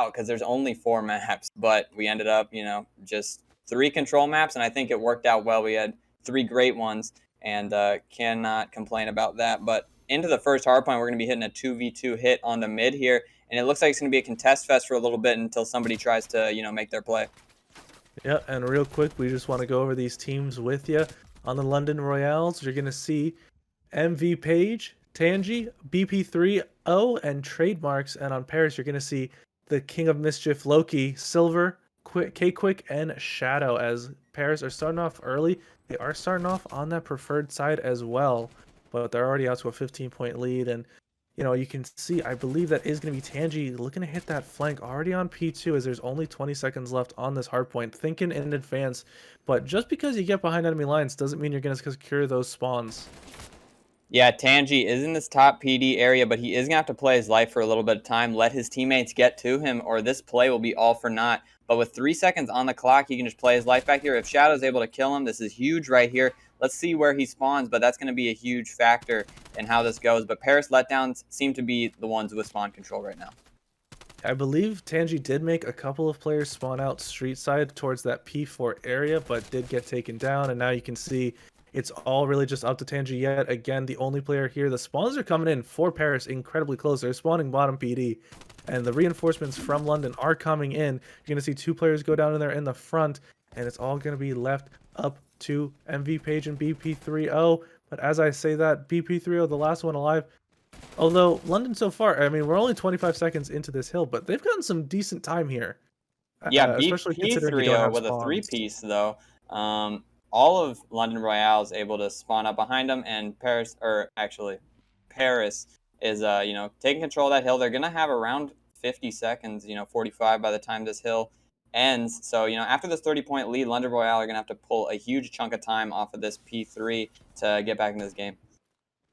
out because there's only 4 maps, but we ended up, just 3 control maps, and I think it worked out well. We had 3 great ones, and cannot complain about that. But into the first hardpoint, we're going to be hitting a 2v2 hit on the mid here, and it looks like it's going to be a contest fest for a little bit until somebody tries to, make their play. Yeah, and real quick, we just want to go over these teams with you. On the London Royales, you're going to see MV Page, Tangy, BP30, and Trademarks. And on Paris, you're going to see the King of Mischief, Loki, Silver, K-Quick, and Shadow. As Paris are starting off early, they are starting off on that preferred side as well, but they're already out to a 15-point lead. And you can see, I believe that is going to be Tangy looking to hit that flank already on P2 as there's only 20 seconds left on this hardpoint, thinking in advance. But just because you get behind enemy lines doesn't mean you're going to secure those spawns. Yeah, Tangy is in this top PD area, but he is going to have to play his life for a little bit of time, let his teammates get to him, or this play will be all for naught. But with 3 seconds on the clock, he can just play his life back here. If Shadow's able to kill him, this is huge right here. Let's see where he spawns, but that's going to be a huge factor in how this goes. But Paris Letdowns seem to be the ones with spawn control right now. I believe Tangy did make a couple of players spawn out street side towards that P4 area, but did get taken down. And now you can see it's all really just up to Tangy yet. Again, the only player here. The spawns are coming in for Paris incredibly close. They're spawning bottom PD. And the reinforcements from London are coming in. You're going to see 2 players go down in there in the front. And it's all going to be left up to MV Page and BP30. But as I say that, BP30, the last one alive. Although London so far, I mean, we're only 25 seconds into this hill, but they've gotten some decent time here. Yeah, especially considering you don't have with spawns. A 3-piece, though. All of London Royale is able to spawn up behind them, and Paris is, taking control of that hill. They're going to have around 50 seconds, 45 by the time this hill ends. So, after this 30-point lead, London Royale are going to have to pull a huge chunk of time off of this P3 to get back in this game.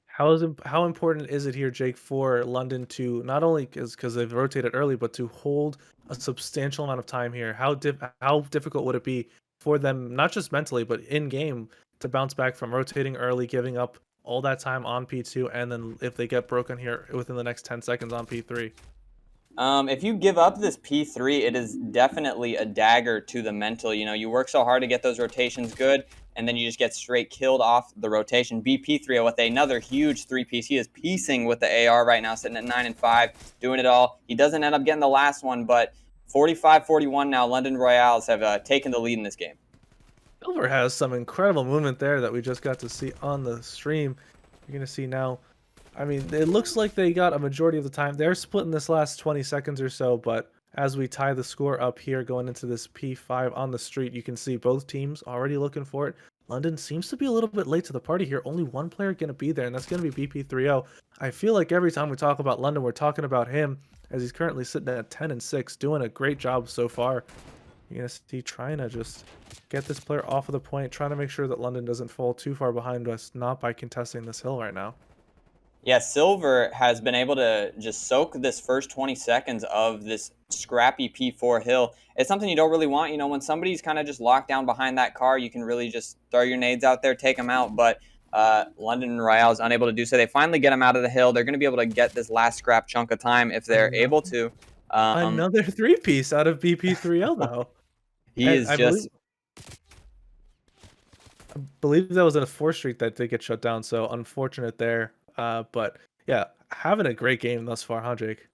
How important is it here, Jake, for London to not only because they've rotated early, but to hold a substantial amount of time here? How difficult would it be for them, not just mentally, but in game, to bounce back from rotating early, giving up all that time on P2, and then if they get broken here within the next 10 seconds on P3? If you give up this P3, it is definitely a dagger to the mental. You work so hard to get those rotations good, and then you just get straight killed off the rotation. BP3 with another huge 3-piece. He is piecing with the AR right now, sitting at 9 and 5, doing it all. He doesn't end up getting the last one, but 45-41 now. London Royales have taken the lead in this game. Silver has some incredible movement there that we just got to see on the stream. You're going to see now. I mean, it looks like they got a majority of the time. They're splitting this last 20 seconds or so, but as we tie the score up here going into this P5 on the street, you can see both teams already looking for it. London seems to be a little bit late to the party here. Only one player going to be there, and that's going to be BP30. I feel like every time we talk about London, we're talking about him, as he's currently sitting at 10 and 6, doing a great job so far. You're going to see trying to just get this player off of the point, trying to make sure that London doesn't fall too far behind us, not by contesting this hill right now. Yeah, Silver has been able to just soak this first 20 seconds of this scrappy P4 hill. It's something you don't really want. When somebody's kind of just locked down behind that car, you can really just throw your nades out there, take them out. But London Royale is unable to do so. They finally get him out of the hill. They're going to be able to get this last scrap chunk of time if they're able to. Another 3-piece out of BP30, though. I believe that was in a 4th streak that did get shut down, so unfortunate there. But yeah, having a great game thus far, huh, Jake?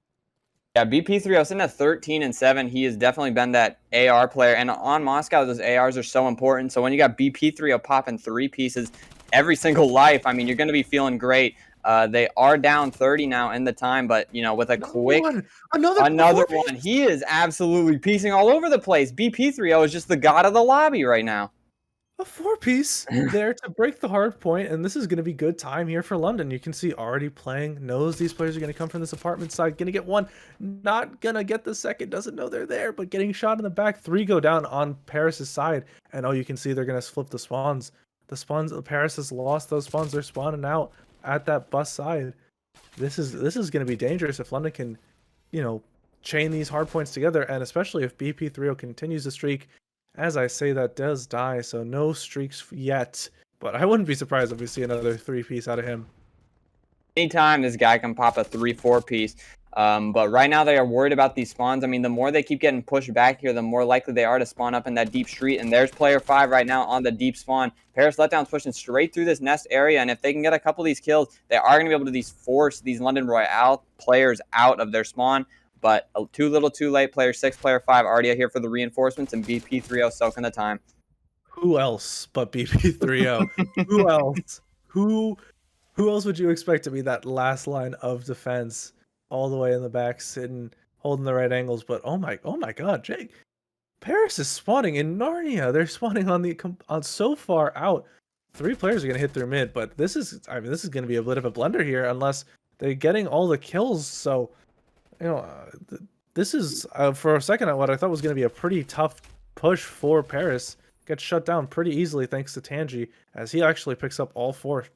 Yeah, BP3 sitting at 13 and 7. He has definitely been that AR player, and on Moscow, those ARs are so important. So when you got BP3 popping 3 pieces every single life, I mean, you're going to be feeling great. They are down 30 now in the time, but with a another one, he is absolutely piecing all over the place. BP3 is just the god of the lobby right now. A 4-piece there to break the hard point, and this is going to be good time here for London. You can see already playing, knows these players are going to come from this apartment side, going to get one, not going to get the second, doesn't know they're there, but getting shot in the back. 3 go down on Paris's side, and you can see they're going to flip the spawns. The spawns, Paris has lost those spawns. They're spawning out at that bus side. This is going to be dangerous if London can, chain these hard points together, and especially if BP30 continues the streak. As I say, that does die, so no streaks yet. But I wouldn't be surprised if we see another 3-piece out of him. Anytime this guy can pop a 3-4 piece, But right now they are worried about these spawns. I mean, the more they keep getting pushed back here, the more likely they are to spawn up in that deep street. And there's player 5 right now on the deep spawn. Paris Letdowns pushing straight through this nest area. And if they can get a couple of these kills, they are going to be able to force these London Royale players out of their spawn. But too little too late. Player 6, player 5 already here for the reinforcements, and BP30 soaking the time. Who else but BP30? Who else? Who else would you expect to be that last line of defense, all the way in the back, sitting, holding the right angles? But oh my God, Jake, Paris is spawning in Narnia. They're spawning on so far out. 3 players are gonna hit through mid, but this is gonna be a bit of a blender here unless they're getting all the kills. So, this is for a second what I thought was gonna be a pretty tough push for Paris. Gets shut down pretty easily thanks to Tangi, as he actually picks up all 4.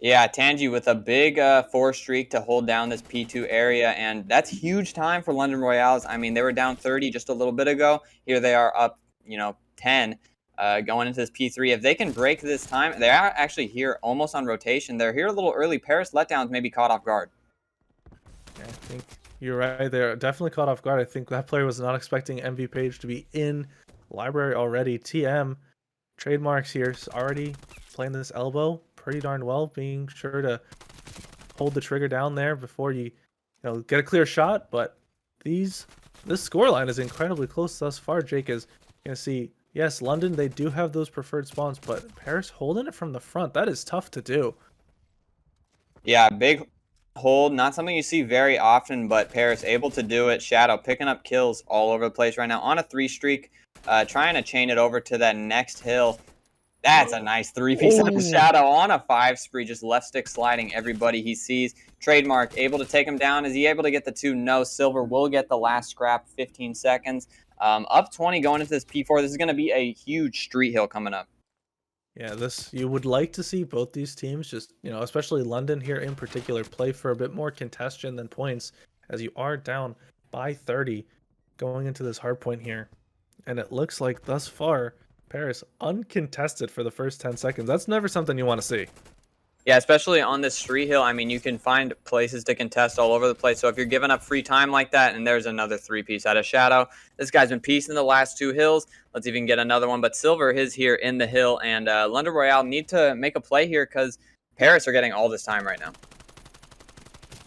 Yeah, Tangi with a big 4 streak to hold down this P2 area, and that's huge time for London Royales. I mean, they were down 30 just a little bit ago. Here they are up, 10 going into this P3. If they can break this time, they are actually here almost on rotation. They're here a little early. Paris Letdowns may be caught off guard. Yeah, I think you're right. They're definitely caught off guard. I think that player was not expecting MV Page to be in library already. TM Trademarks here is already playing this elbow pretty darn well, being sure to hold the trigger down there before you get a clear shot. But this scoreline is incredibly close thus far. Jake, is gonna see, yes, London, they do have those preferred spawns, but Paris holding it from the front, that is tough to do. Yeah, big hold, not something you see very often, but Paris able to do it. Shadow picking up kills all over the place right now on a 3 streak, trying to chain it over to that next hill. That's a nice 3-piece on Shadow on a 5 spree, just left stick sliding everybody he sees. Trademark able to take him down. Is he able to get the 2? No. Silver will get the last scrap, 15 seconds. Up 20 going into this P4. This is going to be a huge street hill coming up. Yeah, you would like to see both these teams just, especially London here in particular, play for a bit more contention than points, as you are down by 30 going into this hard point here. And it looks like thus far, Paris uncontested for the first 10 seconds. That's never something you want to see. Yeah, especially on this street hill. I mean, you can find places to contest all over the place. So if you're giving up free time like that, and there's another 3-piece out of Shadow. This guy's been piecing the last 2 hills. Let's even get another one. But Silver is here in the hill, and London Royale need to make a play here because Paris are getting all this time right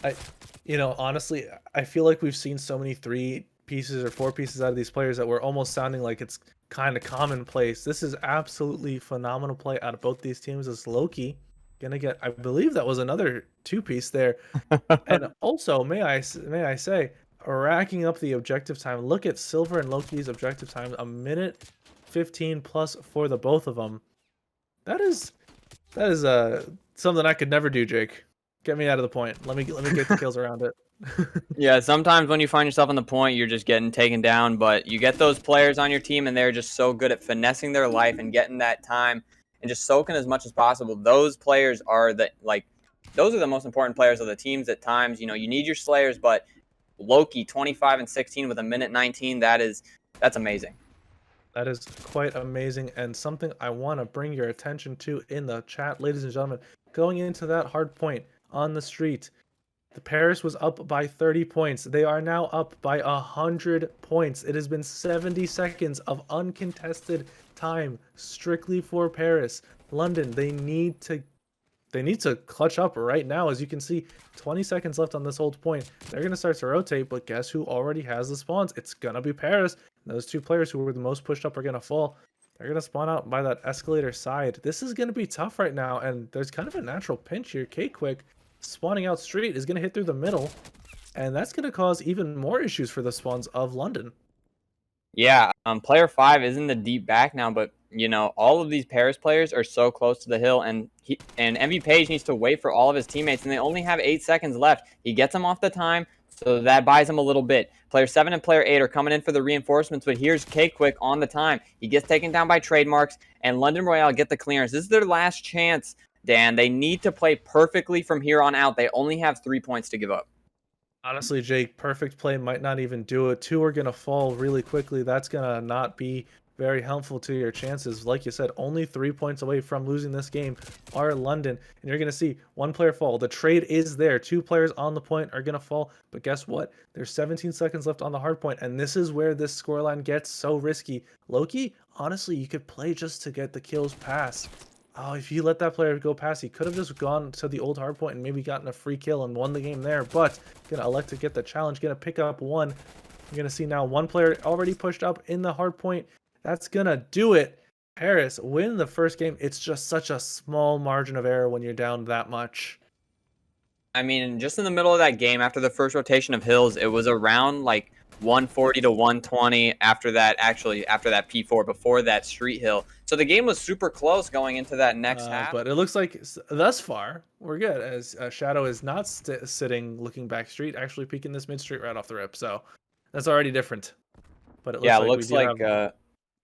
now. Honestly, I feel like we've seen so many 3 pieces or 4 pieces out of these players that we're almost sounding like it's kind of commonplace. This is absolutely phenomenal play out of both these teams. As Loki gonna get, I believe that was another 2-piece there. And also, may I say, racking up the objective time. Look at Silver and Loki's objective time, 1:15 plus for the both of them. That is something I could never do, Jake. Get me out of the point. Let me get the kills around it. Yeah, sometimes when you find yourself on the point, you're just getting taken down, but you get those players on your team, and they're just so good at finessing their life and getting that time and just soaking as much as possible. Those players are those are the most important players of the teams at times. You need your slayers, but Loki 25 and 16 with 1:19, that's amazing. That is quite amazing, and something I want to bring your attention to in the chat, ladies and gentlemen. Going into that hard point on the street, the Paris was up by 30 points. They are now up by 100 points. It has been 70 seconds of uncontested time strictly for Paris. London, they need to clutch up right now. As you can see, 20 seconds left on this hold point. They're going to start to rotate, but guess who already has the spawns? It's going to be Paris. And those 2 players who were the most pushed up are going to fall. They're going to spawn out by that escalator side. This is going to be tough right now, and there's kind of a natural pinch here. K-Quick spawning out street is going to hit through the middle, and that's going to cause even more issues for the spawns of London. Yeah, player 5 is in the deep back now, but all of these Paris players are so close to the hill, and MV Page needs to wait for all of his teammates, and they only have 8 seconds left. He gets them off the time, so that buys him a little bit. Player 7 and player 8 are coming in for the reinforcements, but here's K-Quick on the time. He gets taken down by Trademarks, and London Royale get the clearance. This is their last chance, Dan. They need to play perfectly from here on out. They only have 3 points to give up. Honestly, Jake, perfect play might not even do it. 2 are going to fall really quickly. That's going to not be very helpful to your chances. Like you said, only 3 points away from losing this game are London, and you're going to see one player fall. The trade is there. 2 players on the point are going to fall, but guess what? There's 17 seconds left on the hard point, and this is where this scoreline gets so risky. Loki, honestly, you could play just to get the kills past. Oh, if you let that player go past, he could have just gone to the old hard point and maybe gotten a free kill and won the game there, but gonna elect to get the challenge, gonna pick up one. You're gonna see now one player already pushed up in the hard point. That's gonna do it. Paris win the first game. It's just such a small margin of error when you're down that much. I mean, just in the middle of that game, after the first rotation of hills, it was around like 140 to 120 after that, actually, after that P4, before that street hill. So the game was super close going into that next half. But it looks like thus far, we're good, as Shadow is not sitting looking back street, actually peeking this mid street right off the rip. So that's already different. But it looks like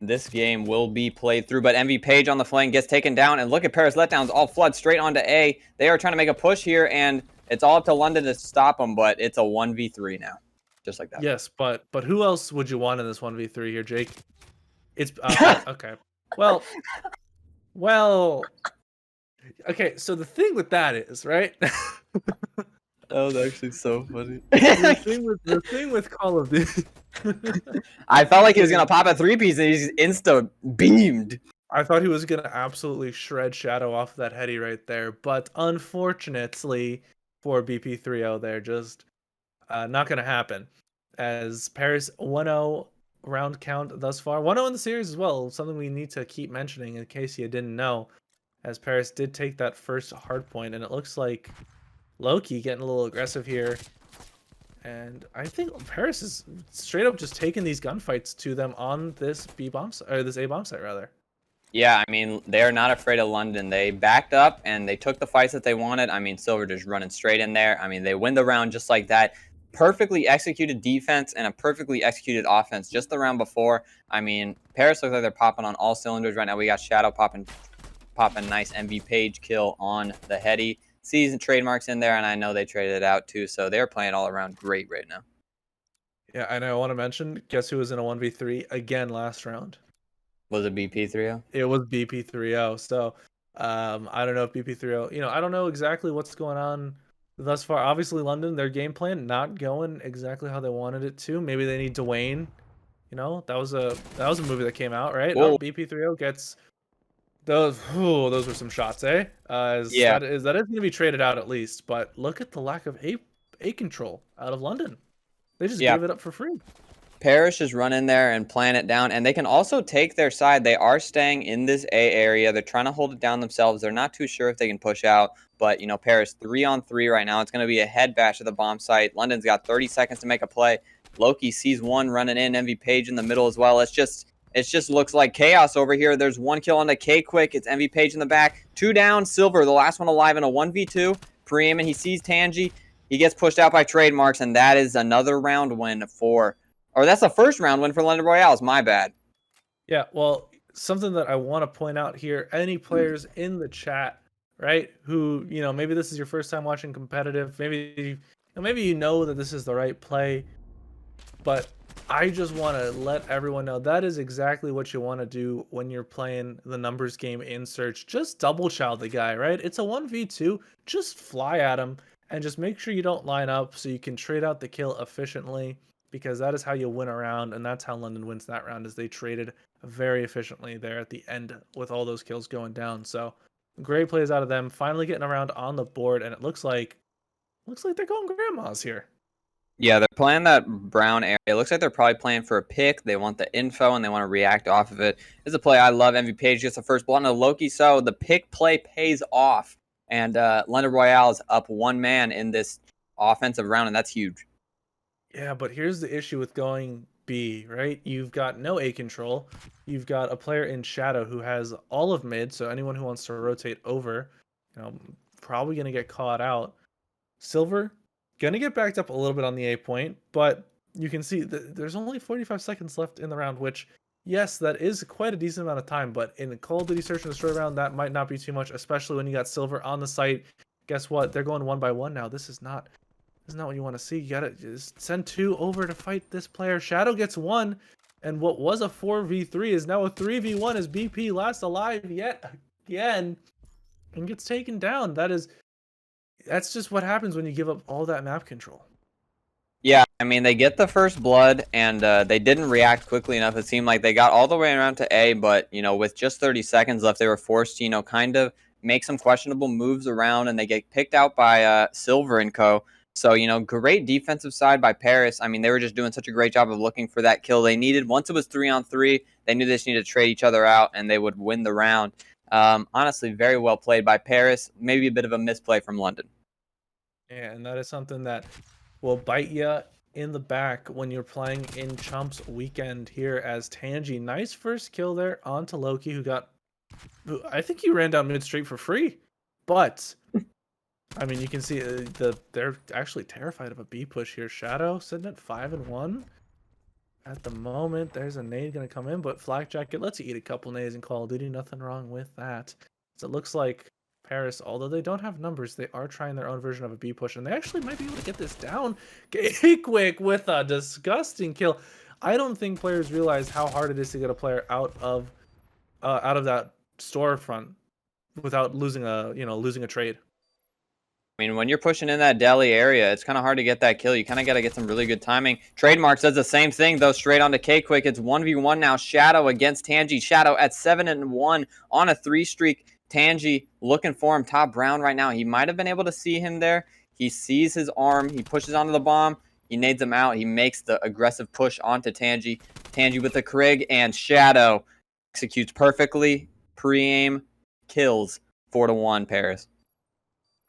this game will be played through, but MV Page on the flank gets taken down, and look at Paris Letdowns all flood straight onto A. They are trying to make a push here, and it's all up to London to stop them, but it's a 1v3 now, just like that. Yes, but who else would you want in this 1v3 here, Jake? It's okay. Well, okay, so the thing with that is, right? That was actually so funny. the thing with Call of Duty. I felt like he was gonna pop a 3-piece and he's insta beamed. I thought he was gonna absolutely shred Shadow off that heady right there, but unfortunately for BP30, they're just not gonna happen. As Paris 1-0 round count thus far, 1-0 in the series as well. Something we need to keep mentioning in case you didn't know, as Paris did take that first hard point, and it looks like Loki getting a little aggressive here. And I think Paris is straight up just taking these gunfights to them on this this A bomb site rather. Yeah, I mean, they're not afraid of London. They backed up and they took the fights that they wanted. I mean, Silver just running straight in there. I mean, they win the round just like that. Perfectly executed defense and a perfectly executed offense just the round before. I mean, Paris looks like they're popping on all cylinders right now. We got Shadow popping nice MV Page kill on the heady. Season trademarks in there, and I know they traded it out too, so they're playing all around great right now. Yeah, I know. I want to mention, guess who was in a 1v3 again last round? Was it BP30? It was BP30. So I don't know if BP30, I don't know exactly what's going on thus far. Obviously, London, their game plan not going exactly how they wanted it to. Maybe they need Dwayne. That was a movie that came out, right? Whoa. Oh, BP30 gets those were some shots, eh? Yeah. That is going to be traded out at least. But look at the lack of A control out of London. They just gave it up for free. Paris is running there and playing it down, and they can also take their side. They are staying in this A area. They're trying to hold it down themselves. They're not too sure if they can push out, but Paris 3-on-3 right now. It's going to be a head bash at the bomb site. London's got 30 seconds to make a play. Loki sees one running in. MV Page in the middle as well. It just looks like chaos over here. There's one kill on the K quick. It's MV Page in the back. 2 down. Silver, the last one alive in a 1v2. Preemin, he sees Tangy. He gets pushed out by trademarks, and that is another round win that's the first round win for London Royale. My bad. Yeah, well, something that I want to point out here, any players in the chat, right, who, maybe this is your first time watching competitive, maybe you know that this is the right play, but I just want to let everyone know that is exactly what you want to do when you're playing the numbers game in Search. Just double chow the guy, right? It's a 1v2. Just fly at him and just make sure you don't line up so you can trade out the kill efficiently, because that is how you win a round, and that's how London wins that round, is they traded very efficiently there at the end with all those kills going down. So great plays out of them, finally getting around on the board, and it looks like they're going grandmas here. Yeah, they're playing that brown area. It looks like they're probably playing for a pick. They want the info, and they want to react off of it. This is a play I love. MV Page gets the first blood on a Loki, so the pick play pays off. And London Royale is up 1 man in this offensive round, and that's huge. Yeah, but here's the issue with going B, right? You've got no A control. You've got a player in Shadow who has all of mid, so anyone who wants to rotate over, probably going to get caught out. Silver, going to get backed up a little bit on the A point, but you can see that there's only 45 seconds left in the round, which, yes, that is quite a decent amount of time, but in Call of Duty Search and Destroy round, that might not be too much, especially when you got Silver on the site. Guess what? They're going 1 by 1 now. This is not what you want to see. You gotta just send 2 over to fight this player. Shadow gets 1, And what was a 4v3 is now a 3v1 as BP last alive yet again and gets taken down. That's just what happens when you give up all that map control. Yeah, I mean, they get the first blood, and they didn't react quickly enough. It seemed like they got all the way around to A, but, with just 30 seconds left, they were forced to, kind of make some questionable moves around, and they get picked out by Silver and co. So, great defensive side by Paris. I mean, they were just doing such a great job of looking for that kill they needed. Once it was 3-on-3, they knew they just needed to trade each other out, and they would win the round. Honestly, very well played by Paris. Maybe a bit of a misplay from London. Yeah, and that is something that will bite you in the back when you're playing in Chumps weekend here as Tangy. Nice first kill there onto Loki, who I think he ran down mid straight for free. But I mean, you can see they're actually terrified of a B push here. Shadow sitting at 5-1 at the moment. There's a nade gonna come in, but Flak Jacket lets you eat a couple nades in Call of Duty. Nothing wrong with that. So it looks like Paris, although they don't have numbers, they are trying their own version of a B push, and they actually might be able to get this down. Quick with a disgusting kill. I don't think players realize how hard it is to get a player out of that storefront without losing a trade. I mean, when you're pushing in that deli area, it's kind of hard to get that kill. You kind of got to get some really good timing. Trademarks does the same thing, though, straight onto K-Quick. It's 1v1 now. Shadow against Tangy. Shadow at 7-1 on a 3-streak. Tangy looking for him. Top Brown right now. He might have been able to see him there. He sees his arm. He pushes onto the bomb. He nades him out. He makes the aggressive push onto Tangy. Tangy with the Krig, and Shadow executes perfectly. Pre-aim kills 4-1 Paris.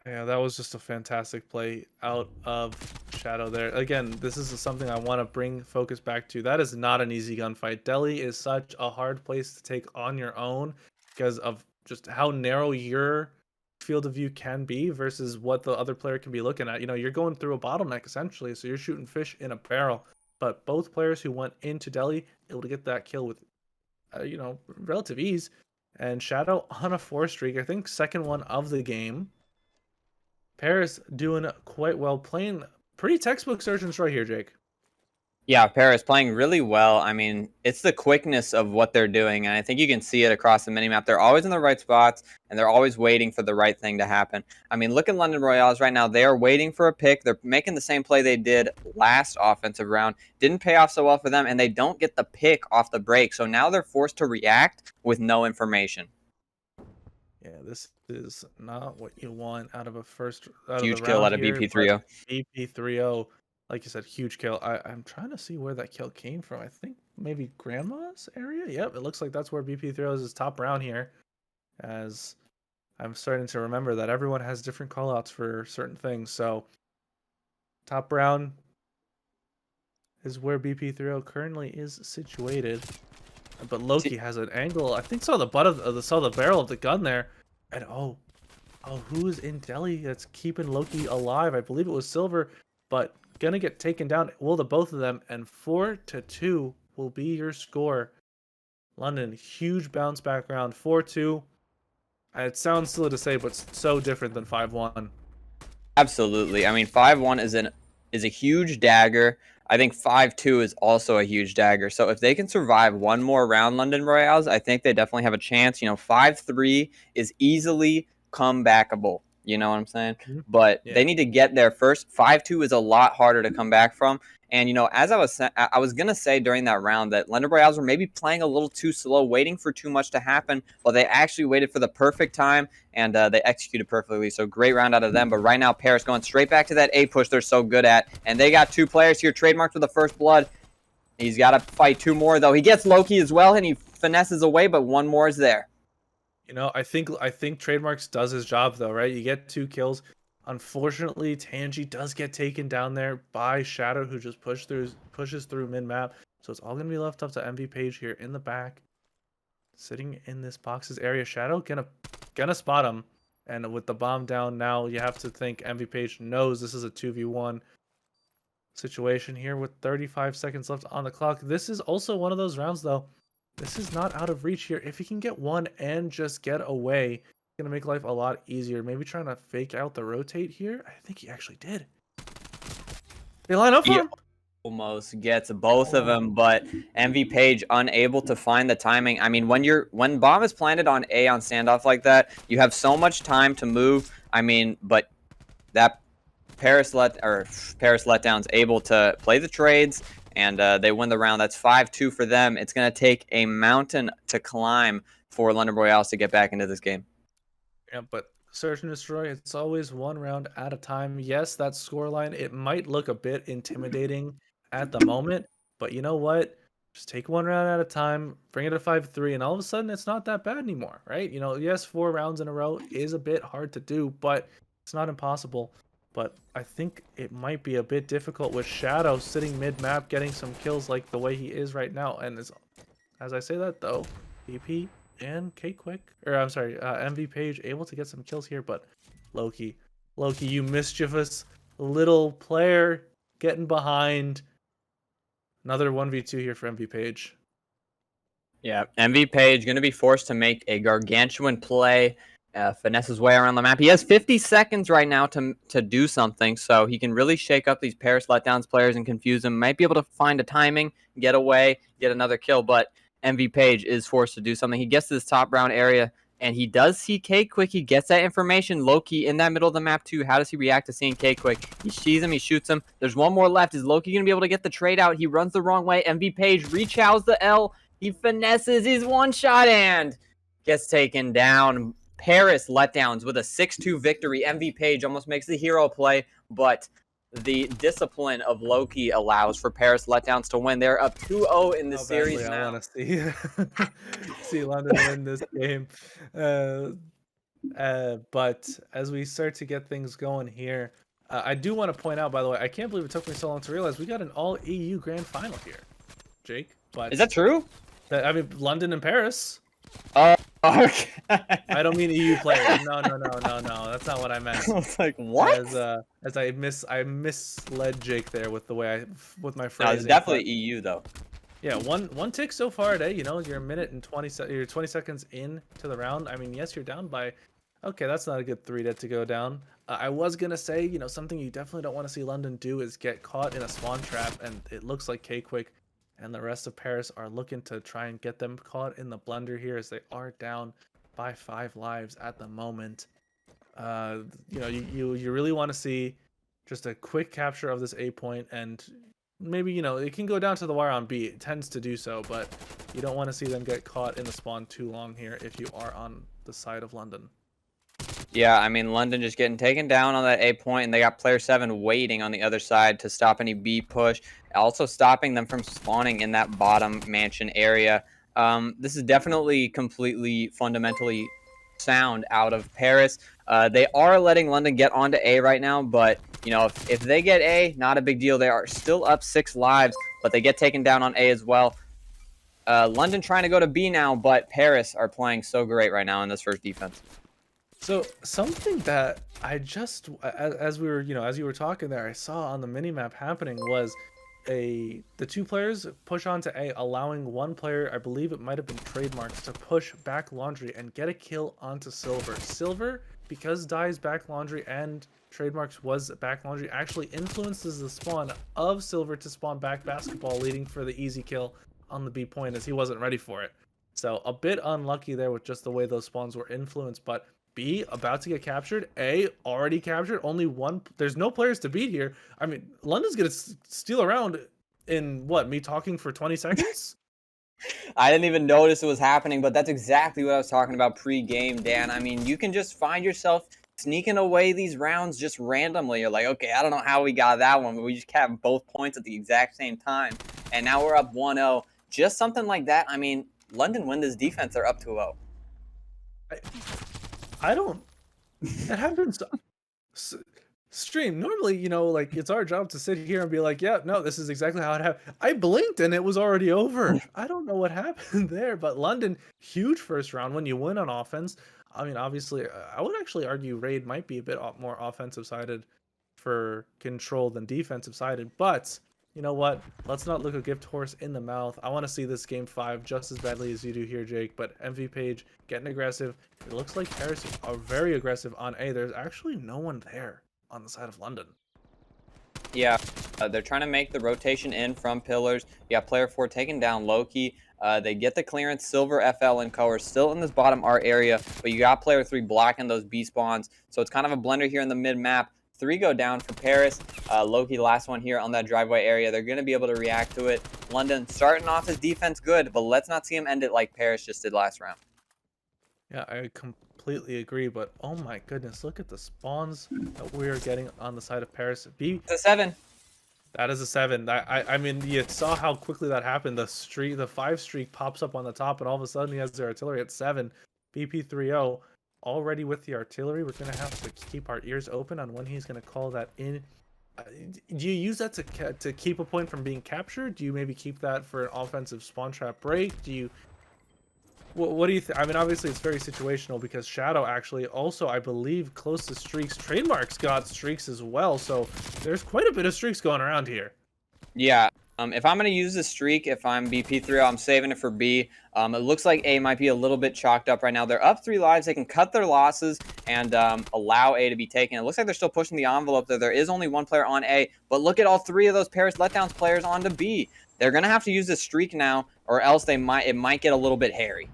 Yeah, that was just a fantastic play out of Shadow there. Again, this is something I want to bring focus back to. That is not an easy gunfight. Deli is such a hard place to take on your own because of just how narrow your field of view can be versus what the other player can be looking at. You're going through a bottleneck essentially, so you're shooting fish in a barrel. But both players who went into Deli able to get that kill with, relative ease. And Shadow on a 4-streak, I think second one of the game. Paris doing quite well, playing pretty textbook search and destroy here, Jake. Yeah, Paris playing really well. I mean, it's the quickness of what they're doing, and I think you can see it across the minimap. They're always in the right spots, and they're always waiting for the right thing to happen. I mean, look at London Royales right now. They are waiting for a pick. They're making the same play they did last offensive round. Didn't pay off so well for them, and they don't get the pick off the break. So now they're forced to react with no information. Yeah, this is not what you want out of a Huge kill out of BP3O. BP3O, like you said, huge kill. I'm trying to see where that kill came from. I think maybe Grandma's area? Yep, it looks like that's where BP3O is top round here. As I'm starting to remember that everyone has different callouts for certain things. So top round is where BP3O currently is situated. But Loki has an angle. I think saw the barrel of the gun there, and oh, who's in Deli that's keeping Loki alive? I believe it was Silver, but gonna get taken down. Well, the both of them, and 4-2 will be your score. London, huge bounce back round, 4-2. It sounds silly to say, but so different than 5-1. Absolutely. I mean, 5-1 is a huge dagger. I think 5-2 is also a huge dagger. So if they can survive one more round, London Royales, I think they definitely have a chance. 5-3 is easily comebackable. You know what I'm saying? Mm-hmm. But they need to get there first. 5-2 is a lot harder to come back from. And, as I was going to say during that round that London Royales were maybe playing a little too slow, waiting for too much to happen. Well, they actually waited for the perfect time, and they executed perfectly. So great round out of them. But right now, Paris going straight back to that A push they're so good at. And they got 2 players here, trademarked with the first blood. He's got to fight 2 more, though. He gets Loki as well, and he finesses away, but 1 more is there. I think Trademarks does his job, though, right? You get 2 kills. Unfortunately, Tangy does get taken down there by Shadow, who just pushes through mid-map. So it's all going to be left up to MV Page here in the back. Sitting in this box's area. Shadow gonna spot him. And with the bomb down now, you have to think MV Page knows this is a 2v1 situation here with 35 seconds left on the clock. This is also one of those rounds, though. This is not out of reach here. If he can get one and just get away, gonna make life a lot easier. Maybe trying to fake out the rotate here. I think he actually did. They line up for him. almost gets both of them, but MV Page unable to find the timing. I mean, when bomb is planted on A on standoff like that, you have so much time to move. I mean, but that Paris Letdowns able to play the trades, and they win the round. That's 5-2 for them. It's going to take a mountain to climb for London Royales to get back into this game. Yeah, but Search and Destroy, it's always one round at a time. Yes, that scoreline, it might look a bit intimidating at the moment, but you know what? Just take one round at a time, bring it to 5-3, and all of a sudden it's not that bad anymore, right? You know, yes, 4 rounds in a row is a bit hard to do, but it's not impossible. But I think it might be a bit difficult with Shadow sitting mid-map, getting some kills like the way he is right now. And as I say that, though, BP and K-Quick, or I'm sorry, MV Page able to get some kills here, but Loki, you mischievous little player getting behind. Another 1v2 here for MV Page. Yeah, MV Page going to be forced to make a gargantuan play, finesse his way around the map. He has 50 seconds right now to do something, so he can really shake up these Paris Letdowns players and confuse them. Might be able to find a timing, get away, get another kill, but MV Page is forced to do something. He gets to this top round area, and he does see K-Quick. He gets that information. Loki in that middle of the map, too. How does he react to seeing K-Quick? He sees him. He shoots him. There's one more left. Is Loki going to be able to get the trade out? He runs the wrong way. MV Page rechows the L. He finesses his one-shot and gets taken down. Paris Letdowns with a 6-2 victory. MV Page almost makes the hero play, but the discipline of Loki allows for Paris Letdowns to win. They're up 2-0 in the series now. I want to see London win this game. But as we start to get things going here, I do want to point out, by the way, I can't believe it took me so long to realize we got an all-EU grand final here, Jake. But is that true? I mean, London and Paris. Okay. I don't mean EU players. No. That's not what I meant. I was like, what? As I misled Jake there with the way with my phrasing. No, it's definitely EU though. Yeah, one tick so far today. You know, you're a minute and 20 you're 20 seconds in to the round. I mean, yes, you're down by. Okay, that's not a good 3-dead to go down. I was gonna say, you know, something you definitely don't want to see London do is get caught in a spawn trap, and it looks like K-Quick and the rest of Paris are looking to try and get them caught in the blender here, as they are down by 5 lives at the moment. You know, you really want to see just a quick capture of this A point, and maybe, you know, it can go down to the wire on B. It tends to do so, but you don't want to see them get caught in the spawn too long here if you are on the side of London. Yeah, I mean, London just getting taken down on that A point, and they got player 7 waiting on the other side to stop any B push, also stopping them from spawning in that bottom mansion area. This is definitely completely fundamentally sound out of Paris. They are letting London get onto A right now, but, you know, if they get A, not a big deal. They are still up 6 lives, but they get taken down on A as well. London trying to go to B now, but Paris are playing so great right now in this first defense. So something that I just, as we were, you know, as you were talking there, I saw on the minimap happening was the 2 players push onto A, allowing one player, I believe it might have been Trademarks, to push back Laundry and get a kill onto Silver. Silver, because Dye's back Laundry and Trademarks was back Laundry, actually influences the spawn of Silver to spawn back Basketball, leading for the easy kill on the B point, as he wasn't ready for it. So a bit unlucky there with just the way those spawns were influenced, but B about to get captured. A already captured. Only one. There's no players to beat here. I mean, London's gonna steal around in what? Me talking for 20 seconds? I didn't even notice it was happening, but that's exactly what I was talking about pre-game, Dan. I mean, you can just find yourself sneaking away these rounds just randomly. You're like, okay, I don't know how we got that one, but we just capped both points at the exact same time, and now we're up 1-0. Just something like that. I mean, London win this defense. They're up 2-0. I don't. It happens. Stream normally, you know, like, it's our job to sit here and be like, yeah, no, this is exactly how it happened. I blinked and it was already over. I don't know what happened there, but London, huge first round when you win on offense. I mean, obviously, I would actually argue Raid might be a bit more offensive sided for Control than defensive sided, but you know what? Let's not look a gift horse in the mouth. I want to see this game 5 just as badly as you do here, Jake. But MV Page getting aggressive. It looks like Paris are very aggressive on A. There's actually no one there on the side of London. Yeah, they're trying to make the rotation in from pillars. You got player 4 taking down Loki. They get the clearance. Silver, FL, and Co are still in this bottom art area, but you got player 3 blocking those B spawns. So it's kind of a blender here in the mid map. 3 go down for Paris. Loki, last one here on that driveway area. They're going to be able to react to it. London starting off his defense good, but let's not see him end it like Paris just did last round. Yeah, I completely agree, but oh my goodness, look at the spawns that we are getting on the side of Paris. It's a 7. That is a 7. I mean, you saw how quickly that happened. The 5 streak pops up on the top, and all of a sudden he has their artillery at 7. BP30 already with the artillery. We're gonna have to keep our ears open on when he's gonna call that in. Do you use that to keep a point from being captured? Do you maybe keep that for an offensive spawn trap break? Do you? What do you think? I mean, obviously it's very situational because Shadow actually also, I believe, close to streaks. Trademark's got streaks as well, so there's quite a bit of streaks going around here. Yeah. If I'm going to use the streak, if I'm BP3, I'm saving it for B. It looks like A might be a little bit chalked up right now. They're up 3 lives. They can cut their losses and allow A to be taken. It looks like they're still pushing the envelope there. There is only 1 player on A, but look at all 3 of those Paris Letdowns players onto B. They're going to have to use the streak now, or else it might get a little bit hairy.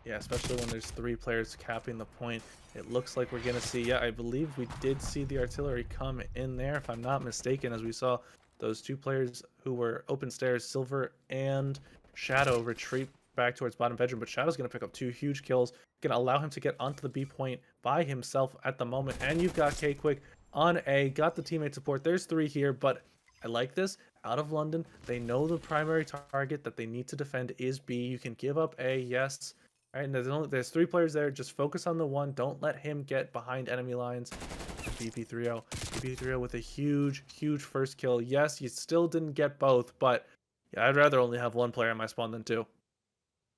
Yeah, especially when there's 3 players capping the point. It looks like we're going to see, yeah, I believe we did see the artillery come in there, if I'm not mistaken, as we saw those 2 players who were open stairs, Silver and Shadow, retreat back towards bottom bedroom. But Shadow's going to pick up 2 huge kills, going to allow him to get onto the B point by himself at the moment. And you've got K-Quick on A, got the teammate support. There's 3 here, but I like this. Out of London, they know the primary target that they need to defend is B. You can give up A, yes. All right, and there's 3 players there. Just focus on the one. Don't let him get behind enemy lines. BP30. BP30 with a huge, huge first kill. Yes, you still didn't get both, but yeah, I'd rather only have 1 player in my spawn than 2.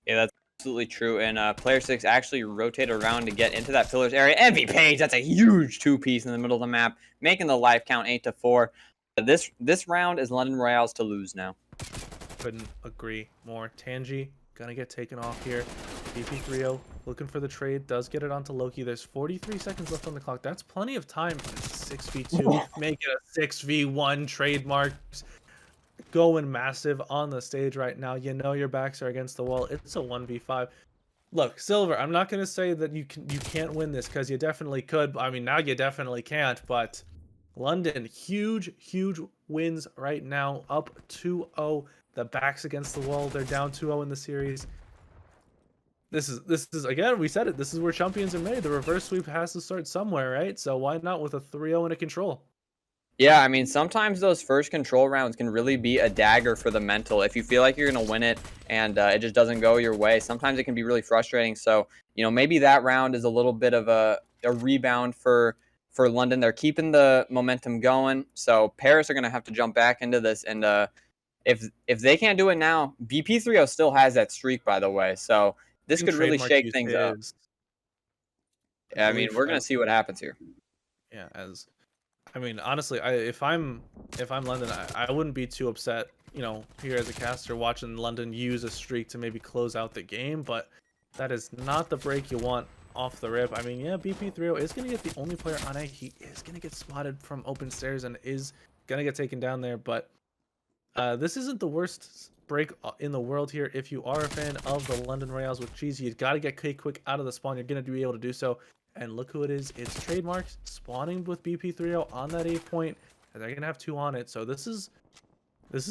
Yeah, that's absolutely true. And player 6 actually rotated around to get into that pillars area. MV Page, that's a huge 2-piece in the middle of the map, making the life count 8-4. This round is London Royale's to lose now. Couldn't agree more. Tangy gonna get taken off here. BP30 looking for the trade, does get it onto Loki. There's 43 seconds left on the clock. That's plenty of time. 6v2, make it a 6v1. Trademarks going massive on the stage right now. You know your backs are against the wall. It's a 1v5. Look, Silver, I'm not gonna say that you can't win this, because you definitely could. I mean, now you definitely can't, but London, huge wins right now, up 2-0. The backs against the wall. They're down 2-0 in the series. This is again, we said it. This is where champions are made. The reverse sweep has to start somewhere, right? So why not with a 3-0 and a control? Yeah, I mean, sometimes those first control rounds can really be a dagger for the mental. If you feel like you're going to win it and it just doesn't go your way, sometimes it can be really frustrating. So, you know, maybe that round is a little bit of a rebound for London. They're keeping the momentum going. So Paris are going to have to jump back into this. And if they can't do it now, BP30 still has that streak, by the way. So this could really shake things up. I mean, we're going to see what happens here. Yeah, I mean, honestly, if I'm London, I wouldn't be too upset, you know, here as a caster watching London use a streak to maybe close out the game, but that is not the break you want off the rip. I mean, yeah, BP30 is going to get the only player on A. He is going to get spotted from open stairs and is going to get taken down there, but this isn't the worst break in the world here. If you are a fan of the London Royales with cheese, you've got to get K-Quick out of the spawn. You're going to be able to do so. And look who it is. It's Trademarks spawning with BP30 on that 8 point. And they're going to have 2 on it. So this is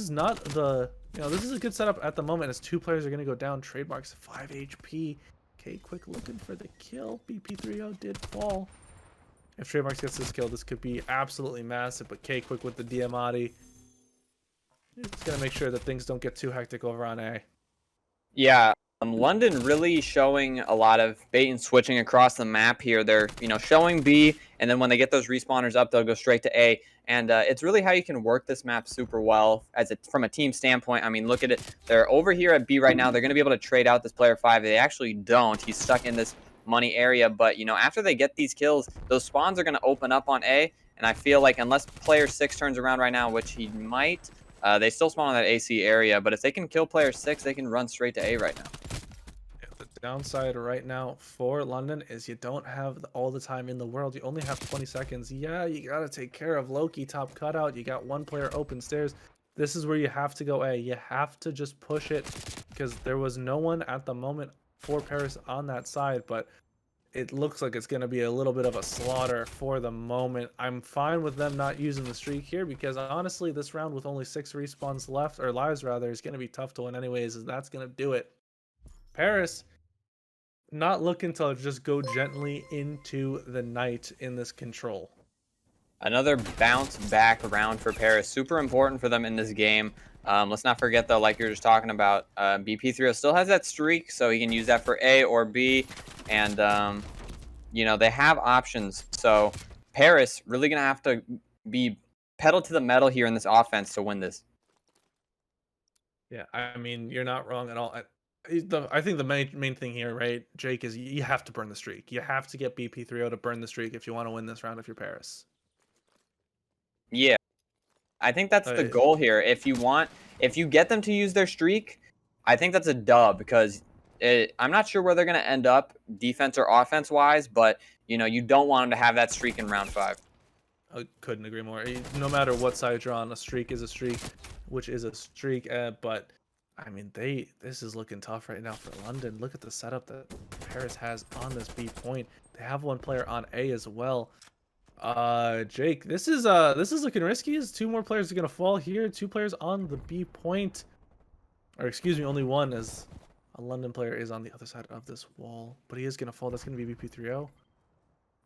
not the, you know, this is a good setup at the moment as 2 players are going to go down. Trademarks 5 HP. K-Quick looking for the kill. BP30 did fall. If Trademarks gets this kill, this could be absolutely massive. But K-Quick with the Diamati, it's going to make sure that things don't get too hectic over on A. Yeah. London really showing a lot of bait and switching across the map here. They're, you know, showing B, and then when they get those respawners up, they'll go straight to A. And it's really how you can work this map super well from a team standpoint. I mean, look at it. They're over here at B right now. They're going to be able to trade out this player 5. They actually don't. He's stuck in this money area. But, you know, after they get these kills, those spawns are going to open up on A. And I feel like unless player 6 turns around right now, which he might, they still spawn in that AC area. But if they can kill player 6, they can run straight to A right now. downside right now for London is you don't have all the time in the world. You only have 20 seconds. Yeah, you got to take care of Loki top cutout. You got one player open stairs. This is where you have to go A. You have to just push it because there was no one at the moment for Paris on that side, but it looks like it's going to be a little bit of a slaughter for the moment. I'm fine with them not using the streak here because honestly, this round with only 6 respawns left, or lives rather, is going to be tough to win anyways, and that's going to do it. Paris not looking to just go gently into the night in this control. Another bounce back round for Paris. Super important for them in this game. Let's not forget, though, like you were just talking about, BP3O still has that streak, so he can use that for A or B. And, you know, they have options. So Paris really going to have to be pedal to the metal here in this offense to win this. Yeah, I mean, you're not wrong at all. I think the main thing here, right, Jake, is you have to burn the streak. You have to get BP3O to burn the streak if you want to win this round if you're Paris. Yeah, I think that's the goal here. If you get them to use their streak, I think that's a dub because I'm not sure where they're going to end up defense or offense wise, but you know, you don't want them to have that streak in round 5. I couldn't agree more. No matter what side you're on, a streak is a streak, which is a streak. But I mean, this is looking tough right now for London. Look at the setup that Paris has on this B point. They have one player on A as well. Jake, this is looking risky. As 2 more players are gonna fall here. 2 players on the B point, or excuse me, only one, as a London player is on the other side of this wall, but he is gonna fall. That's gonna be BP3O.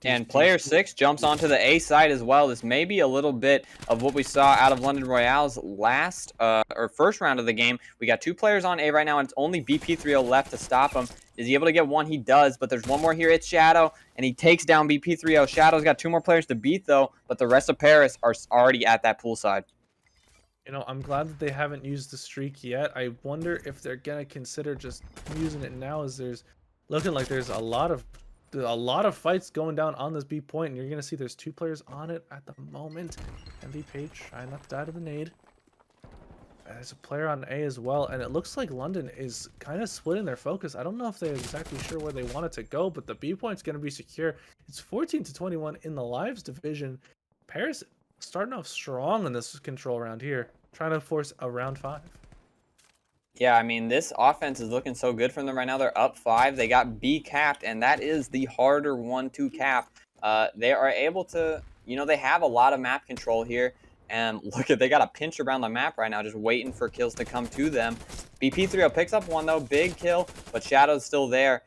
And player 6 jumps onto the A side as well. This may be a little bit of what we saw out of London Royale's last or first round of the game. We got 2 players on A right now, and it's only BP3O left to stop him. Is he able to get one? He does, but there's one more here. It's Shadow, and he takes down BP3O. Shadow's got 2 more players to beat, though, but the rest of Paris are already at that pool side. You know, I'm glad that they haven't used the streak yet. I wonder if they're going to consider just using it now, as there's looking like there's a lot of fights going down on this B point, and you're going to see there's 2 players on it at the moment. MV Page trying not to die to the nade. There's a player on A as well, and it looks like London is kind of splitting their focus. I don't know if they're exactly sure where they want it to go, but the B point's going to be secure. It's 14-21 in the lives division. Paris starting off strong in this control round here, trying to force a round 5. Yeah, I mean, this offense is looking so good from them right now. They're up 5. They got B capped, and that is the harder one to cap. They are able to, you know, they have a lot of map control here. And look at, they got a pinch around the map right now, just waiting for kills to come to them. BP3O picks up one, though. Big kill, but Shadow's still there.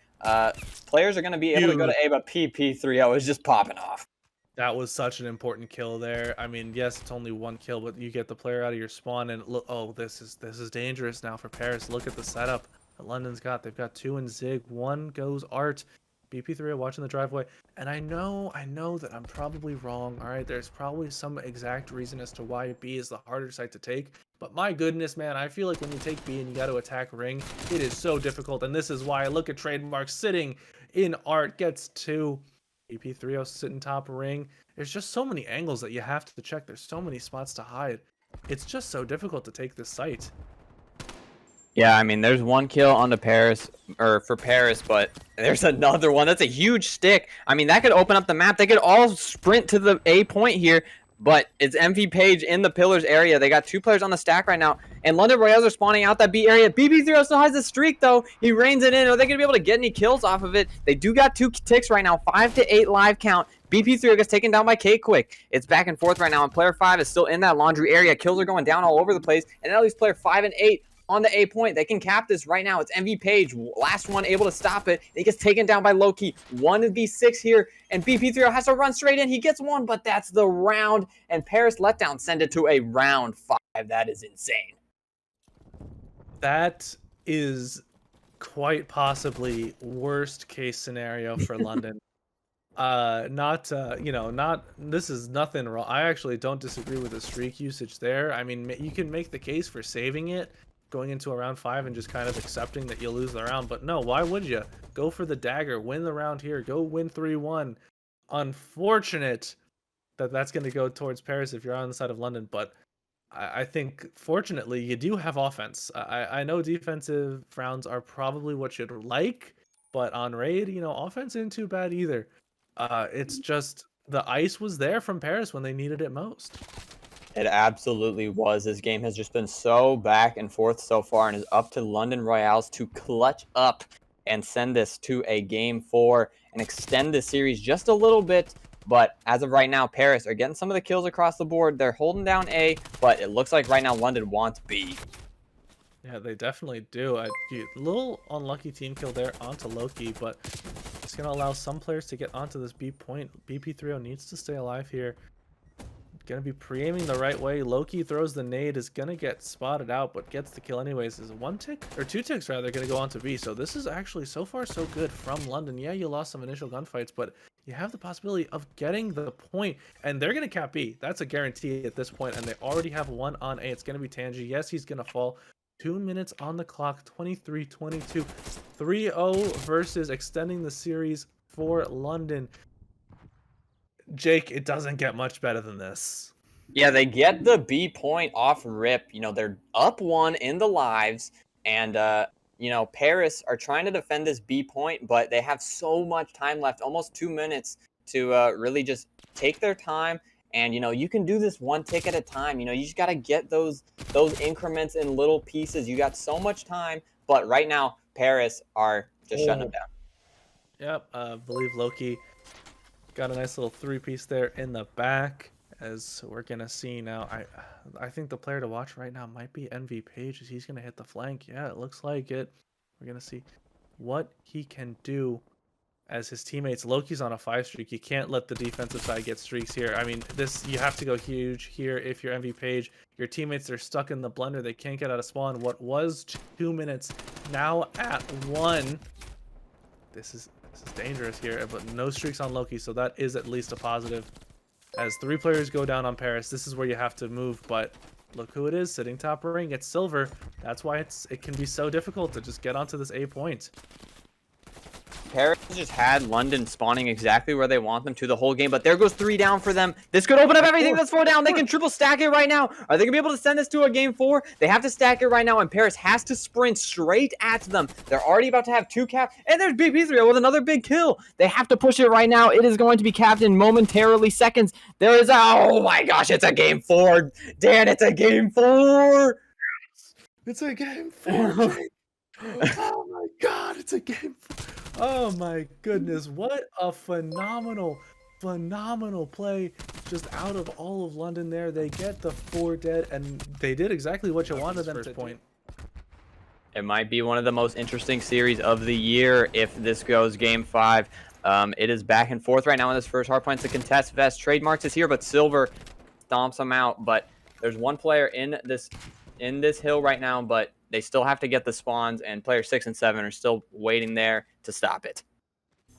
Players are going to be able to go to A, but BP3O is just popping off. That was such an important kill there. I mean, yes, it's only 1 kill, but you get the player out of your spawn, and look, oh, this is dangerous now for Paris. Look at the setup that London's got. They've got 2 in Zig, 1 goes Art. BP3 watching the driveway, and I know that I'm probably wrong. All right, there's probably some exact reason as to why B is the harder site to take, but my goodness, man, I feel like when you take B and you got to attack Ring, it is so difficult, and this is why I look at Trademark sitting in Art, gets 2. BP3O sitting top Ring. There's just so many angles that you have to check. There's so many spots to hide. It's just so difficult to take this site. Yeah, I mean, there's 1 kill on the Paris, or for Paris, but there's another one. That's a huge stick. I mean, that could open up the map. They could all sprint to the A point here, but it's MV Page in the pillars area. They got 2 players on the stack right now, and London Royales are spawning out that B area. BP0 still has the streak, though. He reins it in. Are they going to be able to get any kills off of it? They do got 2 ticks right now, 5 to 8 live count. BP3 gets taken down by K-Quick. It's back and forth right now, and player 5 is still in that laundry area. Kills are going down all over the place, and at least player 5 and 8 on the A point. They can cap this right now. It's MV Page, last one able to stop it. He gets taken down by Loki. 1v6 here, and BP3 has to run straight in. He gets 1, but that's the round, and Paris Letdowns send it to a round 5. That is insane. That is quite possibly worst case scenario for London. This is nothing wrong. I actually don't disagree with the streak usage there. I mean, you can make the case for saving it going into a round 5 and just kind of accepting that you'll lose the round, but no, why would you? Go for the dagger, win the round here, go win 3-1. Unfortunate that that's going to go towards Paris if you're on the side of London, but I think fortunately you do have offense. I know defensive rounds are probably what you'd like, But on raid, offense isn't too bad either. It's just the ice was there from Paris when they needed it most. It absolutely was. This game has just been so back and forth so far, and is up to London Royales to clutch up and send this to a game 4 and extend the series just a little bit. But as of right now, Paris are getting some of the kills across the board. They're holding down A, but it looks like right now London wants B. Yeah, they definitely do. A little unlucky team kill there onto Loki, but it's going to allow some players to get onto this B point. BP30 needs to stay alive here. Going to be pre-aiming the right way. Loki throws the nade, is going to get spotted out, but gets the kill anyways. Is 1 tick, or 2 ticks rather, going to go on to B. So this is actually so far so good from London. Yeah, you lost some initial gunfights, but you have the possibility of getting the point, and they're going to cap B. That's a guarantee at this point, and they already have 1 on A. It's going to be Tangi. Yes, he's going to fall. 2 minutes on the clock, 23-22, 3-0 versus extending the series for London. Jake, it doesn't get much better than this. Yeah, they get the B point off rip. They're up 1 in the lives, and Paris are trying to defend this B point, but they have so much time left, almost 2 minutes, to really just take their time. And you can do this 1 tick at a time. You just got to get those increments in little pieces. You got so much time, but right now Paris are just shutting them down. Yep, I believe Loki got a nice little 3-piece there in the back, as we're gonna see now. I think the player to watch right now might be NV Page, as he's gonna hit the flank. Yeah, it looks like it. We're gonna see what he can do as his teammates. Loki's on a 5 streak. You can't let the defensive side get streaks here. I mean, you have to go huge here if you're MV Page. Your teammates are stuck in the blender. They can't get out of spawn. What was 2 minutes, now at 1. This is dangerous here, but no streaks on Loki, so that is at least a positive. As 3 players go down on Paris, this is where you have to move, but look who it is sitting top ring. It's Silver. That's why it can be so difficult to just get onto this A point. Paris just had London spawning exactly where they want them to the whole game, but there goes 3 down for them. This could open up everything. That's 4 down. They can triple stack it right now. Are they going to be able to send this to a game 4? They have to stack it right now, and Paris has to sprint straight at them. They're already about to have 2 cap, and there's BP3 with another big kill. They have to push it right now. It is going to be capped in momentarily seconds. There is oh my gosh, it's a game 4. Dan, it's a game 4. It's a game 4. Oh my god, it's a game 4. Oh my goodness, what a phenomenal play just out of all of London there. They get the 4 dead, and they did exactly what you wanted them to point. It might be one of the most interesting series of the year if this goes game 5. It is back and forth right now in this first hardpoint. The contest vest. Trademarks is here, but Silver stomps them out. But there's 1 player in this hill right now, but they still have to get the spawns, and players 6 and 7 are still waiting there to stop it.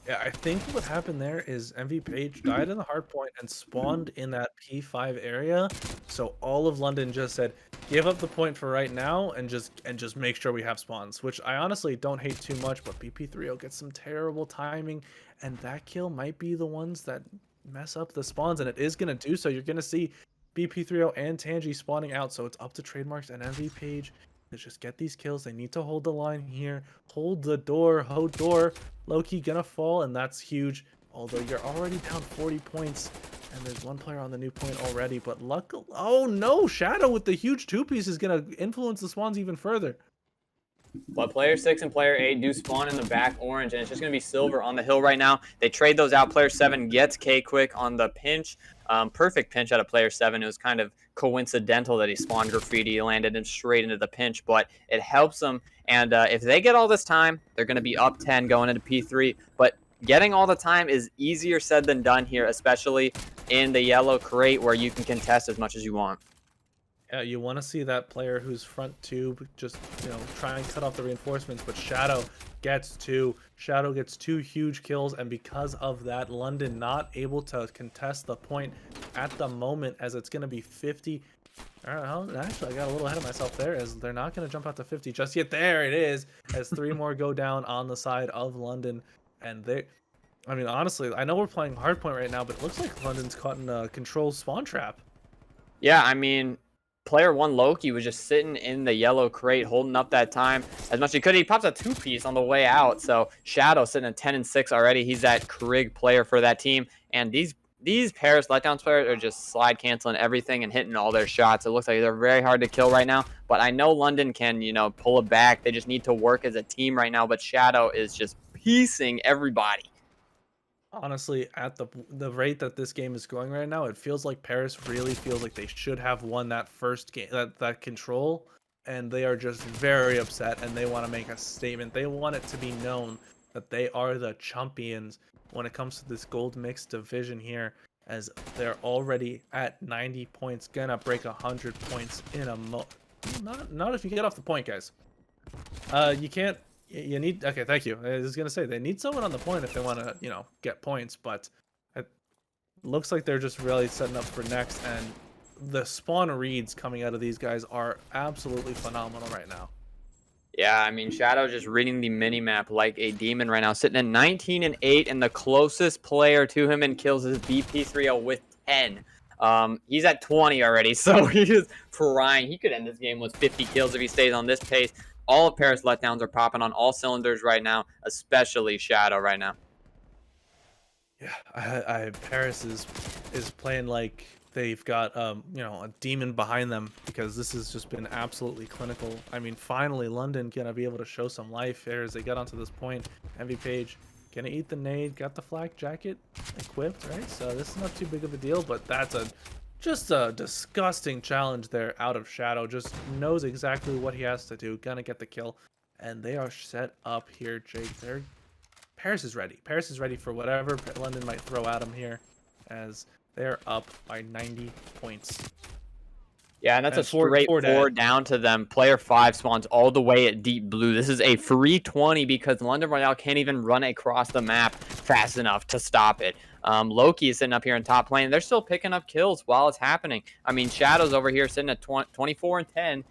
Yeah, I think what happened there is MV Page died in the hard point and spawned in that P5 area. So all of London just said, give up the point for right now and just make sure we have spawns, which I honestly don't hate too much, but BP3 will get some terrible timing, and that kill might be the ones that mess up the spawns, and it is going to do so. You're going to see BP3 and Tangi spawning out, so it's up to Trademarks and MV Page to just get these kills. They need to hold the line here. Hold the door. Hold door. Loki gonna fall, and that's huge. Although you're already down 40 points, and there's 1 player on the new point already. But luckily, oh no, Shadow with the huge 2-piece is gonna influence the spawns even further. But player 6 and player 8 do spawn in the back orange, and it's just going to be Silver on the hill right now. They trade those out. Player 7 gets K-Quick on the pinch. Perfect pinch out of player 7. It was kind of coincidental that he spawned Graffiti. He landed him straight into the pinch, but it helps them. And if they get all this time, they're going to be up 10 going into P3. But getting all the time is easier said than done here, especially in the yellow crate where you can contest as much as you want. Yeah, you want to see that player who's front tube just, try and cut off the reinforcements, but Shadow gets 2. Shadow gets 2 huge kills, and because of that, London not able to contest the point at the moment, as it's going to be 50. Actually, I got a little ahead of myself there, as they're not going to jump out to 50 just yet. There it is, as 3 more go down on the side of London, and I mean, honestly, I know we're playing hardpoint right now, but it looks like London's caught in a controlled spawn trap. Yeah, I mean, player one Loki was just sitting in the yellow crate, holding up that time as much as he could. He pops a 2-piece on the way out. So Shadow sitting at 10-6 already. He's that Krig player for that team. And these Paris Letdowns players are just slide canceling everything and hitting all their shots. It looks like they're very hard to kill right now. But I know London can, pull it back. They just need to work as a team right now. But Shadow is just piecing everybody. Honestly, at the rate that this game is going right now, it feels like Paris really feels like they should have won that first game, that control, and they are just very upset, and they want to make a statement. They want it to be known that they are the champions when it comes to this gold mixed division here, as they're already at 90 points, gonna break 100 points in a not if you get off the point, guys. You can't. You need. Okay, thank you. I was gonna say they need someone on the point if they want to, get points. But it looks like they're just really setting up for next. And the spawn reads coming out of these guys are absolutely phenomenal right now. Yeah, I mean, Shadow just reading the mini map like a demon right now, sitting at 19-8, and the closest player to him in kills is BP30 with 10. He's at 20 already, so he is frying. He could end this game with 50 kills if he stays on this pace. All of Paris Letdowns are popping on all cylinders right now, especially Shadow right now. Yeah, Paris is playing like they've got a demon behind them, because this has just been absolutely clinical. I mean, finally London gonna be able to show some life here as they get onto this point. MV Page gonna eat the nade, got the flak jacket equipped, right? So this is not too big of a deal, but that's just a disgusting challenge there out of Shadow. Just knows exactly what he has to do. Gonna get the kill. And they are set up here, Jake. Paris is ready. Paris is ready for whatever London might throw at him here, as they're up by 90 points. Yeah, and that's a straight four down to them. Player 5 spawns all the way at deep blue. This is a free 20 because London Royale can't even run across the map fast enough to stop it. Loki is sitting up here in top lane. They're still picking up kills while it's happening. I mean, Shadow's over here sitting at 24-10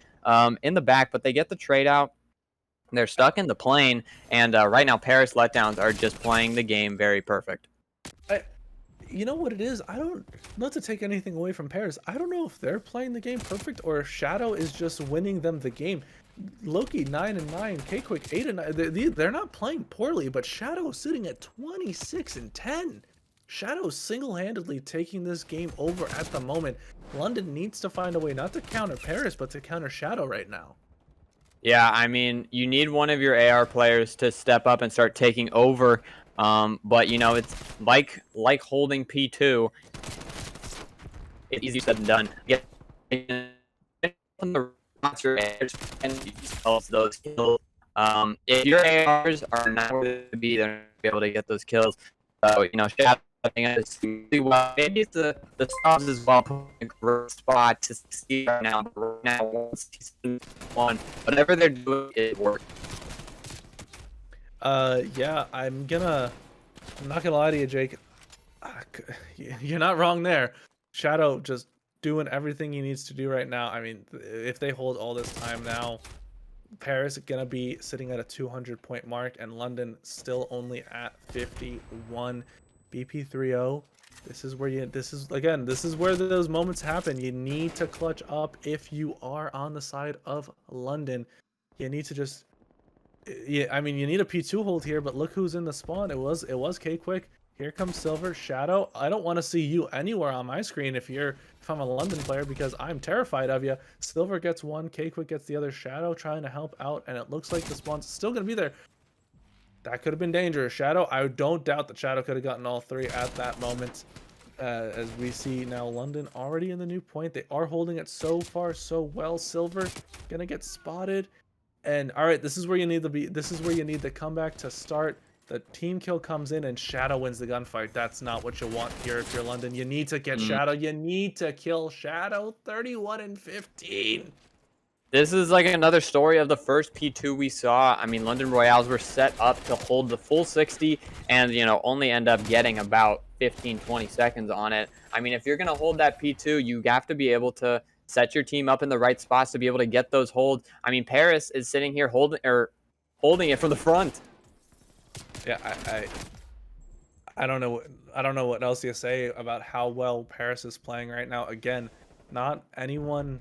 in the back, but they get the trade out. They're stuck in the plane, and right now Paris Letdowns are just playing the game very perfect. You know what it is? Not to take anything away from Paris, I don't know if they're playing the game perfect or if Shadow is just winning them the game. Loki 9-9, K-Quick 8-9. They're not playing poorly, but Shadow is sitting at 26-10. Shadow single-handedly taking this game over at the moment. London needs to find a way not to counter Paris, but to counter Shadow right now. Yeah, I mean, you need one of your AR players to step up and start taking over. But it's like holding P2. It's easier said than done. Get on the roster and those kills. If your ARs are not where they be, they're not gonna be able to get those kills. So Shadow, I think it's really well. Maybe it's the Chumps as well, putting a great spot to see right now. But right now, season 1, whatever they're doing, it works. Yeah, I'm not gonna lie to you, Jake. You're not wrong there. Shadow just doing everything he needs to do right now. I mean, if they hold all this time now, Paris is gonna be sitting at a 200-point mark, and London still only at 51. BP30. This is where those moments happen. You need to clutch up if you are on the side of London. You need to just. Yeah, I mean, you need a P2 hold here, but look who's in the spawn. It was K-Quick. Here comes Silver. Shadow, I don't want to see you anywhere on my screen if I'm a London player, because I'm terrified of you. Silver gets one, K-Quick gets the other. Shadow trying to help out, and it looks like the spawn's still going to be there. That could have been dangerous. Shadow, I don't doubt that Shadow could have gotten all three at that moment. As we see now, London already in the new point. They are holding it so far so well. Silver going to get spotted. And all right, this is where you need the comeback to start. The team kill comes in and Shadow wins the gunfight. That's not what you want here if you're London. You need to get Shadow. You need to kill Shadow. 31-15. This is like another story of the first P2 we saw. I mean, London Royales were set up to hold the full 60 and, only end up getting about 15-20 seconds on it. I mean, if you're going to hold that P2, you have to be able to set your team up in the right spots to be able to get those holds. I mean, Paris is sitting here holding it from the front. Yeah, I don't know what else you say about how well Paris is playing right now. Again, not anyone,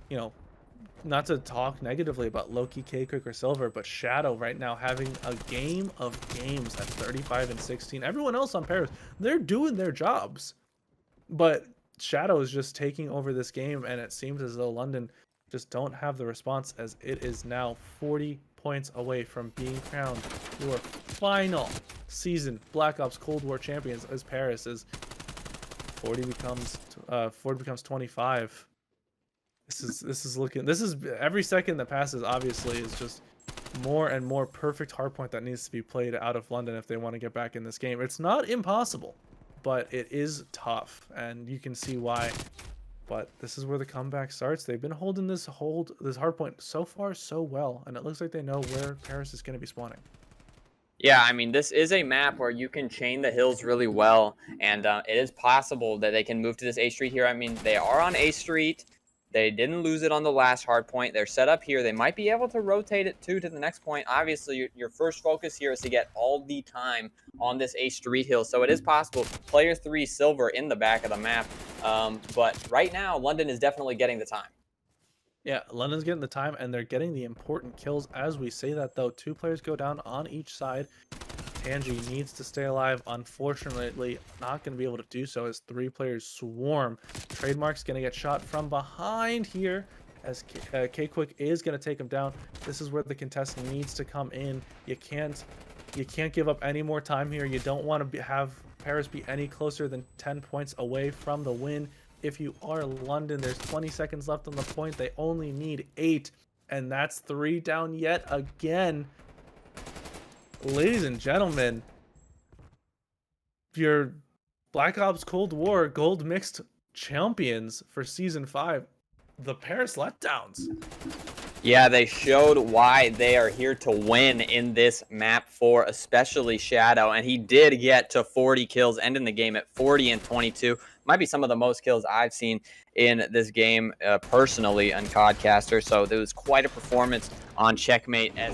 not to talk negatively about Loki, K-Quick, or Silver, but Shadow right now having a game of games at 35 and 16. Everyone else on Paris, they're doing their jobs. But Shadow is just taking over this game, and it seems as though London just don't have the response, as it is now 40 points away from being crowned your final season Black Ops Cold War champions, as Paris is 40 becomes 25. This is every second that passes obviously is just more and more perfect hardpoint that needs to be played out of London if they want to get back in this game. It's not impossible, but it is tough, and you can see why. But this is where the comeback starts. They've been holding this hardpoint so far so well, and it looks like they know where Paris is going to be spawning. Yeah, I mean, this is a map where you can chain the hills really well, and it is possible that they can move to this A Street here. I mean, they are on A Street. They didn't lose it on the last hard point. They're set up here. They might be able to rotate it, too, to the next point. Obviously, your first focus here is to get all the time on this A Street hill. So it is possible. Player 3 Silver in the back of the map. But right now, London is definitely getting the time. Yeah, London's getting the time, and they're getting the important kills. As we say that, though, 2 players go down on each side. Tangi needs to stay alive. Unfortunately, not going to be able to do so as 3 players swarm. Trademark's going to get shot from behind here as K-Quick is going to take him down. This is where the contestant needs to come in. You can't give up any more time here. You don't want to have Paris be any closer than 10 points away from the win. If you are London, there's 20 seconds left on the point. They only need 8, and that's 3 down yet again. Ladies and gentlemen, your Black Ops Cold War Gold Mixed champions for Season 5, the Paris Letdowns. Yeah, they showed why they are here to win in this map for especially Shadow, and he did get to 40 kills, ending the game at 40 and 22. Might be some of the most kills I've seen in this game personally on CODcaster, so there was quite a performance on Checkmate as